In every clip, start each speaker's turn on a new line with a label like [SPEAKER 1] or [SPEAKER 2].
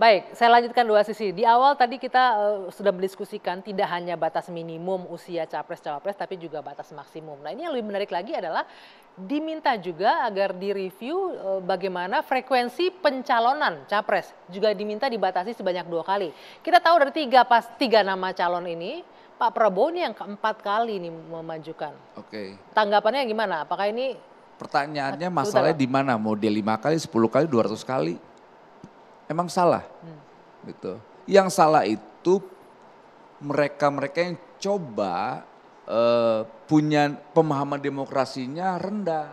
[SPEAKER 1] Baik, saya lanjutkan dua sisi. Di awal tadi kita sudah mendiskusikan tidak hanya batas minimum usia capres-cawapres, tapi juga batas maksimum. Nah ini yang lebih menarik lagi adalah diminta juga agar direview bagaimana frekuensi pencalonan capres. Juga diminta dibatasi sebanyak 2 kali. Kita tahu dari tiga nama calon ini, Pak Prabowo ini yang keempat kali ini memajukan.
[SPEAKER 2] Oke.
[SPEAKER 1] Tanggapannya gimana? Apakah ini...
[SPEAKER 2] Pertanyaannya masalahnya di mana? Mau dia 5 kali, 10 kali, 200 kali? Emang salah, gitu. Yang salah itu mereka-mereka yang coba punya pemahaman demokrasinya rendah.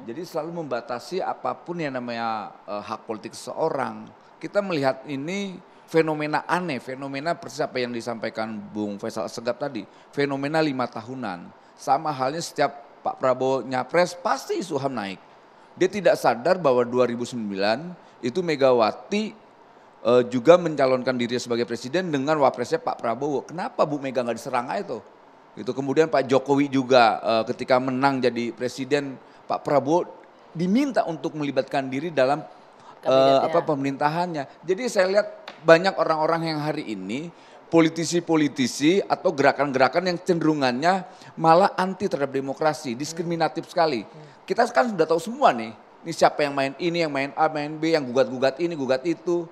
[SPEAKER 2] Jadi selalu membatasi apapun yang namanya hak politik seseorang. Kita melihat ini fenomena aneh, fenomena persis apa yang disampaikan Bung Faisal Assegaf tadi. Fenomena 5 tahunan. Sama halnya setiap Pak Prabowo nyapres pasti isu HAM naik. Dia tidak sadar bahwa 2009 itu Megawati juga mencalonkan dirinya sebagai presiden dengan wapresnya Pak Prabowo. Kenapa Bu Mega nggak diserang aja tuh? Itu kemudian Pak Jokowi juga ketika menang jadi presiden, Pak Prabowo diminta untuk melibatkan diri dalam pemerintahannya. Jadi saya lihat banyak orang-orang yang hari ini politisi-politisi atau gerakan-gerakan yang cenderungannya malah anti terhadap demokrasi, diskriminatif sekali. Kita kan sudah tahu semua nih. Ini siapa yang main ini, yang main A, main B, yang gugat-gugat ini, gugat itu.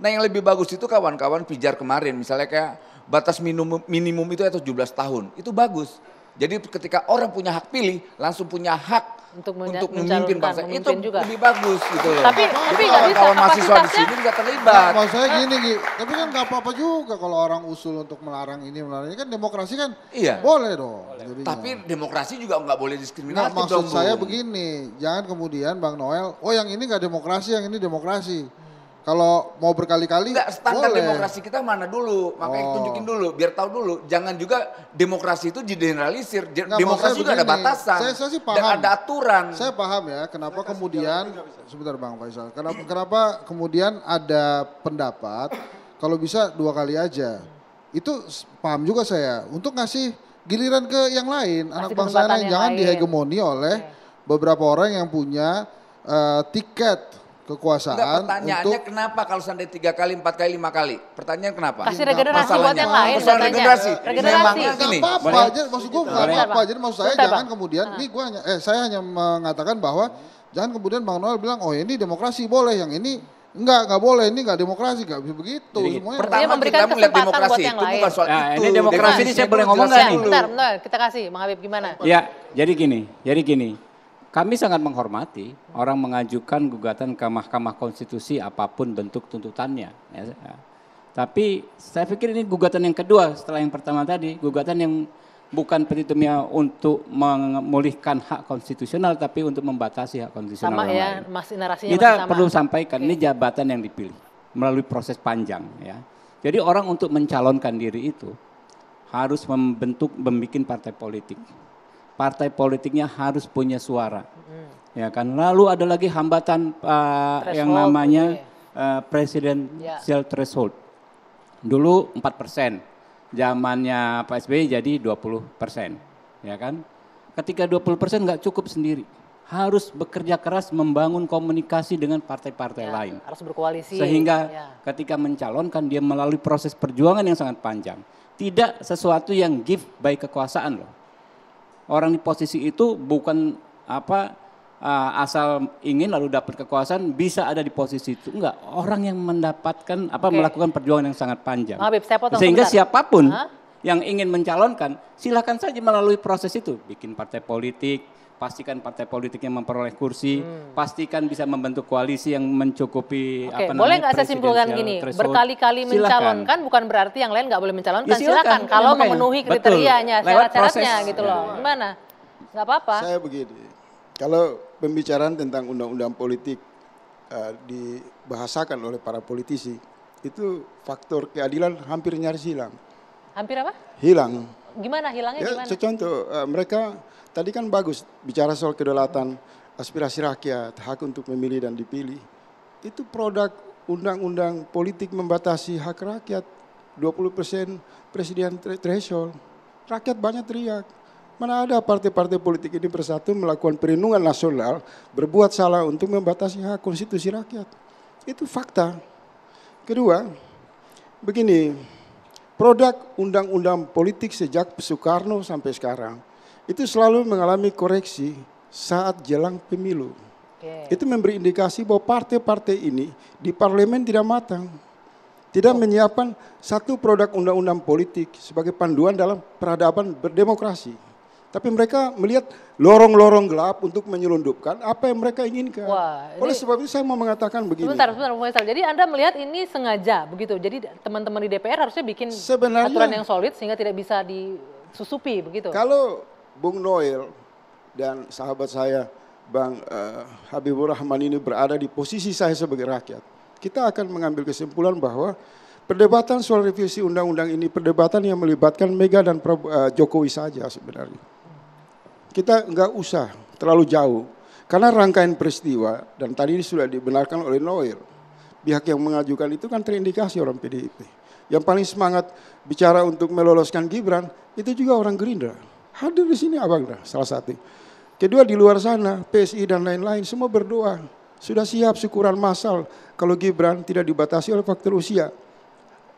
[SPEAKER 2] Nah yang lebih bagus itu kawan-kawan pijar kemarin, misalnya kayak batas minimum itu 17 tahun, itu bagus. Jadi ketika orang punya hak pilih, langsung punya hak untuk memimpin bangsa, itu juga lebih bagus gitu loh.
[SPEAKER 1] Tapi nggak bisa,
[SPEAKER 2] kawan mahasiswa di sini juga terlibat.
[SPEAKER 3] Maksud saya gini, tapi kan nggak apa-apa juga kalau orang usul untuk melarang ini kan demokrasi kan boleh dong.
[SPEAKER 2] Tapi demokrasi juga nggak boleh diskriminatif dong.
[SPEAKER 3] Maksud saya begini, jangan kemudian Bang Noel, oh yang ini nggak demokrasi, yang ini demokrasi. Kalau mau berkali-kali
[SPEAKER 2] standar demokrasi kita mana dulu, makanya tunjukin dulu, biar tahu dulu. Jangan juga demokrasi itu digeneralisir, demokrasi juga ada batasan
[SPEAKER 3] saya sih paham.
[SPEAKER 2] dan ada aturan.
[SPEAKER 3] Saya paham ya, kenapa kemudian, sebentar Bang Faisal, kenapa kemudian ada pendapat kalau bisa 2 kali aja. Itu paham juga saya, untuk ngasih giliran ke yang lain, anak bangsa lain, jangan dihegemoni oleh beberapa orang yang punya tiket kekuasaan.
[SPEAKER 2] Pertanyaannya kenapa kalau sampai 3 kali, 4 kali, 5 kali? Pertanyaan kenapa?
[SPEAKER 1] Kasih regenerasi buat yang lain.
[SPEAKER 2] Persoalan regenerasi.
[SPEAKER 3] Gak apa-apa, maksud gue gak apa-apa. Jadi maksud saya jangan kemudian, ini gue saya hanya mengatakan bahwa jangan kemudian Bang Noel bilang, oh ini demokrasi boleh, yang ini enggak boleh, ini enggak demokrasi, enggak bisa begitu.
[SPEAKER 1] Semuanya pertama kita melihat demokrasi itu bukan soal itu.
[SPEAKER 4] Ini demokrasi ini saya boleh ngomong gak nih?
[SPEAKER 1] Bentar, kita kasih Bang Habib gimana?
[SPEAKER 4] Ya, jadi gini. Kami sangat menghormati orang mengajukan gugatan ke Mahkamah Konstitusi apapun bentuk tuntutannya. Ya. Tapi saya pikir ini gugatan yang kedua setelah yang pertama tadi. Gugatan yang bukan petitumnya untuk memulihkan hak konstitusional tapi untuk membatasi hak konstitusional.
[SPEAKER 1] Sama ya, narasinya
[SPEAKER 4] kita
[SPEAKER 1] sama.
[SPEAKER 4] perlu sampaikan ini jabatan yang dipilih melalui proses panjang. Ya. Jadi orang untuk mencalonkan diri itu harus membentuk partai politik. Partai politiknya harus punya suara, ya kan. Lalu ada lagi hambatan yang namanya presidential threshold. Dulu 4%, zamannya Pak SBY jadi 20%, ya kan. Ketika 20% nggak cukup sendiri, harus bekerja keras membangun komunikasi dengan partai-partai lain.
[SPEAKER 1] Harus berkoalisi.
[SPEAKER 4] Sehingga ketika mencalonkan dia melalui proses perjuangan yang sangat panjang. Tidak sesuatu yang gift by kekuasaan loh. Orang di posisi itu bukan asal ingin lalu dapat kekuasaan bisa ada di posisi itu. Enggak, orang yang mendapatkan melakukan perjuangan yang sangat panjang.
[SPEAKER 1] Habib, saya potong
[SPEAKER 4] sehingga siapapun yang ingin mencalonkan silakan saja melalui proses itu. Bikin partai politik, pastikan partai politiknya memperoleh kursi, pastikan bisa membentuk koalisi yang mencukupi
[SPEAKER 1] boleh nggak saya simpulkan gini, berkali-kali mencalonkan bukan berarti yang lain nggak boleh mencalonkan, silakan kalau memenuhi kriterianya, syarat-syaratnya gitu loh. Gimana? Nggak apa-apa.
[SPEAKER 5] Saya begini, kalau pembicaraan tentang undang-undang politik dibahasakan oleh para politisi, itu faktor keadilan hampir nyaris hilang.
[SPEAKER 1] Hampir apa?
[SPEAKER 5] Hilang.
[SPEAKER 1] Gimana hilangnya gimana?
[SPEAKER 5] Contoh, mereka tadi kan bagus bicara soal kedaulatan, aspirasi rakyat, hak untuk memilih dan dipilih. Itu produk undang-undang politik membatasi hak rakyat, 20% presiden threshold. Rakyat banyak teriak. Mana ada partai-partai politik ini bersatu melakukan perlindungan nasional, berbuat salah untuk membatasi hak konstitusi rakyat. Itu fakta. Kedua, begini, produk undang-undang politik sejak Soekarno sampai sekarang itu selalu mengalami koreksi saat jelang pemilu. Itu memberi indikasi bahwa partai-partai ini di parlemen tidak matang. Tidak menyiapkan satu produk undang-undang politik sebagai panduan dalam peradaban berdemokrasi. Tapi mereka melihat lorong-lorong gelap untuk menyelundupkan apa yang mereka inginkan. Oleh sebab itu saya mau mengatakan begini.
[SPEAKER 1] Sebentar, Bung Faisal. Jadi Anda melihat ini sengaja begitu. Jadi teman-teman di DPR harusnya bikin aturan yang solid sehingga tidak bisa disusupi begitu.
[SPEAKER 5] Kalau Bung Noel dan sahabat saya Bang Habibur Rahman ini berada di posisi saya sebagai rakyat, kita akan mengambil kesimpulan bahwa perdebatan soal revisi undang-undang ini perdebatan yang melibatkan Mega dan Jokowi saja sebenarnya. Kita nggak usah terlalu jauh karena rangkaian peristiwa dan tadi ini sudah dibenarkan oleh Noel. Pihak yang mengajukan itu kan terindikasi orang PDIP. Yang paling semangat bicara untuk meloloskan Gibran itu juga orang Gerindra. Hadir di sini Abang dah salah satu. Kedua di luar sana PSI dan lain-lain semua berdoa. Sudah siap syukuran massal kalau Gibran tidak dibatasi oleh faktor usia.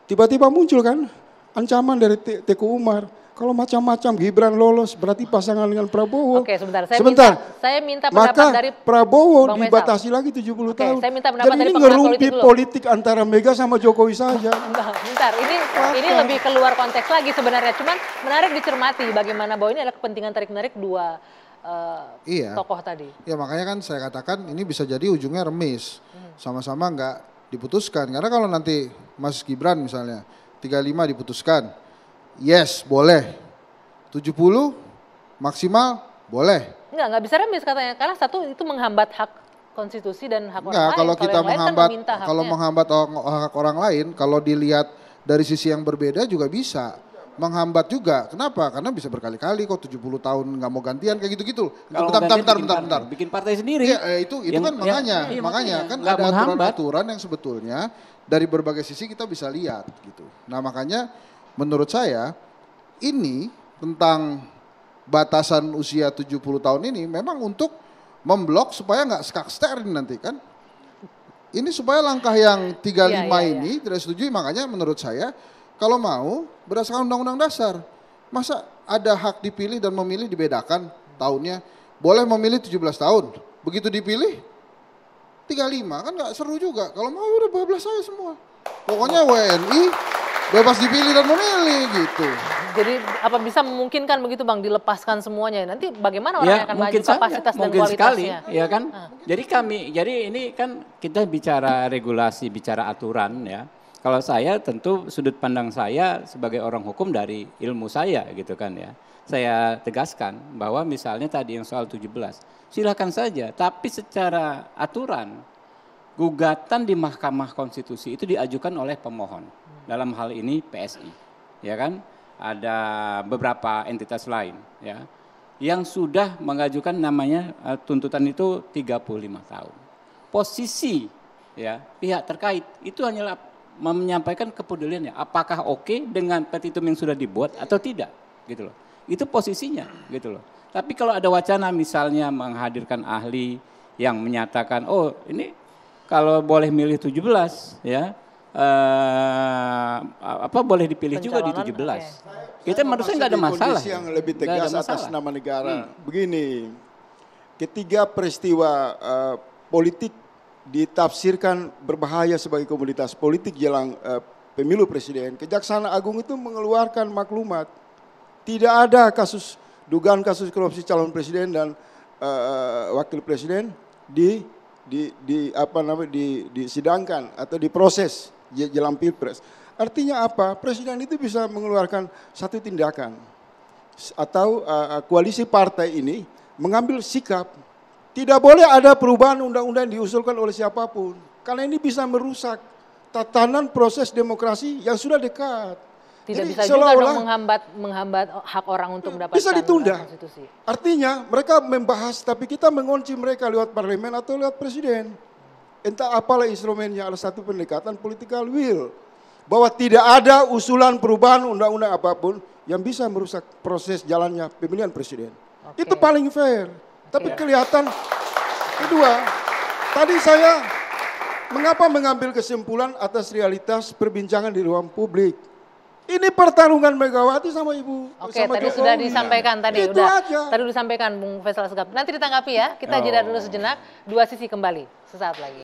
[SPEAKER 5] Tiba-tiba muncul kan ancaman dari Teku Umar. Kalau macam-macam Gibran lolos berarti pasangan dengan Prabowo.
[SPEAKER 1] Oke, sebentar. Saya minta pendapat
[SPEAKER 5] maka
[SPEAKER 1] dari
[SPEAKER 5] Prabowo
[SPEAKER 1] Bang
[SPEAKER 5] dibatasi lagi 70 tahun.
[SPEAKER 1] Saya minta pendapat
[SPEAKER 5] jadi
[SPEAKER 1] dari
[SPEAKER 5] ini ngerumpi politik antara Mega sama Jokowi saja.
[SPEAKER 1] Bentar, ini lebih keluar konteks lagi sebenarnya. Cuman menarik dicermati bagaimana bahwa ini adalah kepentingan tarik-menarik dua tokoh tadi.
[SPEAKER 3] Ya makanya kan saya katakan ini bisa jadi ujungnya remis. Sama-sama nggak diputuskan. Karena kalau nanti Mas Gibran misalnya 35 diputuskan. Yes, boleh. 70 maksimal boleh.
[SPEAKER 1] Enggak bisa remis katanya. Karena satu itu menghambat hak konstitusi dan hak orang lain.
[SPEAKER 3] Kalau kita menghambat,
[SPEAKER 1] kalau
[SPEAKER 3] menghambat hak orang lain, kalau dilihat dari sisi yang berbeda juga bisa. Menghambat juga. Kenapa? Karena bisa berkali-kali kok 70 tahun nggak mau gantian kayak gitu-gitu. Bentar.
[SPEAKER 4] Bikin partai sendiri.
[SPEAKER 3] Ya, itu kan makanya kan ada aturan-aturan yang sebetulnya dari berbagai sisi kita bisa lihat gitu. Nah makanya menurut saya ini tentang batasan usia 70 tahun ini memang untuk memblok supaya nggak skaksterin nanti kan. Ini supaya langkah yang 35 ini tidak setuju, makanya menurut saya kalau mau berdasarkan undang-undang dasar. Masa ada hak dipilih dan memilih dibedakan tahunnya. Boleh memilih 17 tahun. Begitu dipilih 35 kan gak seru juga. Kalau mau udah bablas saya semua. Pokoknya WNI bebas dipilih dan memilih gitu.
[SPEAKER 1] Jadi apa bisa memungkinkan begitu Bang dilepaskan semuanya? Nanti bagaimana orang yang akan maju kapasitas dan kualitasnya?
[SPEAKER 4] Ya kan? Jadi ini kan kita bicara regulasi, bicara aturan ya. Kalau saya tentu sudut pandang saya sebagai orang hukum dari ilmu saya gitu kan ya. Saya tegaskan bahwa misalnya tadi yang soal 17, silakan saja. Tapi secara aturan, gugatan di Mahkamah Konstitusi itu diajukan oleh pemohon. Dalam hal ini PSI, ya kan? Ada beberapa entitas lain ya. Yang sudah mengajukan namanya tuntutan itu 35 tahun. Posisi ya pihak terkait itu hanyalah menyampaikan kepeduliannya, apakah oke dengan petitum yang sudah dibuat atau tidak, gitu loh. Itu posisinya, gitu loh. Tapi kalau ada wacana misalnya menghadirkan ahli yang menyatakan, oh ini kalau boleh milih 17, ya, boleh dipilih juga di 17. Kita menurut saya nggak ada masalah.
[SPEAKER 5] Kondisi yang lebih tegas atas nama negara. Begini, ketiga peristiwa politik ditafsirkan berbahaya sebagai komoditas politik jelang pemilu presiden. Kejaksaan Agung itu mengeluarkan maklumat. Tidak ada dugaan kasus korupsi calon presiden dan wakil presiden disidangkan atau diproses jelang pilpres. Artinya apa? Presiden itu bisa mengeluarkan satu tindakan atau koalisi partai ini mengambil sikap. Tidak boleh ada perubahan undang-undang yang diusulkan oleh siapapun. Karena ini bisa merusak tatanan proses demokrasi yang sudah dekat.
[SPEAKER 1] Tidak bisa juga dong menghambat hak orang untuk mendapatkan
[SPEAKER 5] bisa ditunda.
[SPEAKER 1] Konstitusi.
[SPEAKER 5] Artinya mereka membahas tapi kita mengunci mereka lewat parlemen atau lewat presiden. Entah apalah instrumennya, ada satu pendekatan political will. Bahwa tidak ada usulan perubahan undang-undang apapun yang bisa merusak proses jalannya pemilihan presiden. Itu paling fair. Tapi kelihatan kedua, tadi saya Mengapa mengambil kesimpulan atas realitas perbincangan di ruang publik? Ini pertarungan Megawati sama Ibu.
[SPEAKER 1] Oke,
[SPEAKER 5] sama
[SPEAKER 1] tadi
[SPEAKER 5] Jokowi.
[SPEAKER 1] sudah disampaikan tadi
[SPEAKER 5] Itu
[SPEAKER 1] udah.
[SPEAKER 5] aja.
[SPEAKER 1] Tadi sudah disampaikan Bung Faisal Asgaf. Nanti ditanggapi ya. Kita jeda dulu sejenak. Dua sisi kembali sesaat lagi.